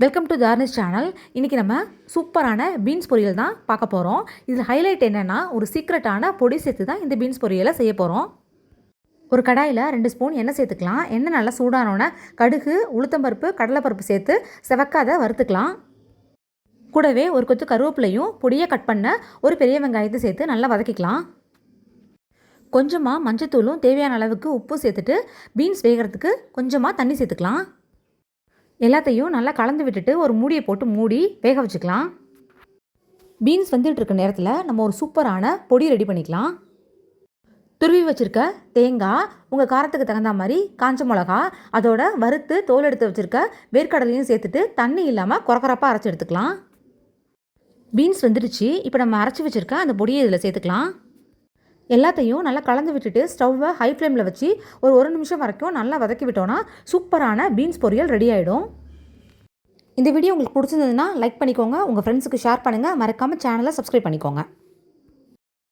Welcome to தார்னிஷ் channel. இன்றைக்கி நம்ம சூப்பரான பீன்ஸ் பொரியல் தான் பார்க்க போகிறோம். இதில் ஹைலைட் என்னென்னா ஒரு சீக்ரெட்டான பொடி சேர்த்து தான் இந்த பீன்ஸ் பொரியலை செய்ய போகிறோம். ஒரு கடாயில் 2 ஸ்பூன் எண்ணெய் சேர்த்துக்கலாம். எண்ணெய் நல்லா சூடானோன்னே கடுகு, உளுத்தம்பருப்பு, கடலைப்பருப்பு சேர்த்து செவக்காத வறுத்துக்கலாம். கூடவே ஒரு கொத்து கருவேப்பிலையும் பொடியை கட் பண்ண ஒரு பெரிய வெங்காயத்தை சேர்த்து நல்லா வதக்கிக்கலாம். கொஞ்சமாக மஞ்சத்தூளும் தேவையான அளவுக்கு உப்பு சேர்த்துட்டு பீன்ஸ் வேகிறதுக்கு கொஞ்சமாக தண்ணி சேர்த்துக்கலாம். எல்லாத்தையும் நல்லா கலந்து விட்டுட்டு ஒரு மூடியை போட்டு மூடி வேக வச்சுக்கலாம். பீன்ஸ் வந்துட்டு இருக்க நேரத்தில் நம்ம ஒரு சூப்பரான பொடி ரெடி பண்ணிக்கலாம். துருவி வச்சுருக்க தேங்காய், உங்கள் காரத்துக்கு தகுந்த மாதிரி காஞ்ச மிளகா, அதோட வறுத்து தோல் எடுத்து வச்சுருக்க வேர்க்கடலையும் சேர்த்துட்டு தண்ணி இல்லாமல் குறக்குறப்பாக அரைச்சி எடுத்துக்கலாம். பீன்ஸ் வந்துடுச்சு. இப்போ நம்ம அரைச்சி வச்சுருக்க அந்த பொடியை இதில் சேர்த்துக்கலாம். எல்லாத்தையும் நல்லா கலந்து விட்டுட்டு ஸ்டவ்வை ஹை ஃப்ளேமில் வச்சு ஒரு நிமிஷம் வரைக்கும் நல்லா வதக்கி விட்டோன்னா சூப்பரான பீன்ஸ் பொரியல் ரெடி ஆகிடும். இந்த வீடியோ உங்களுக்கு பிடிச்சிருந்ததுன்னா லைக் பண்ணிக்கோங்க, உங்கள் ஃப்ரெண்ட்ஸுக்கு ஷேர் பண்ணுங்கள், மறக்காமல் சேனலை சப்ஸ்கிரைப் பண்ணிக்கோங்க.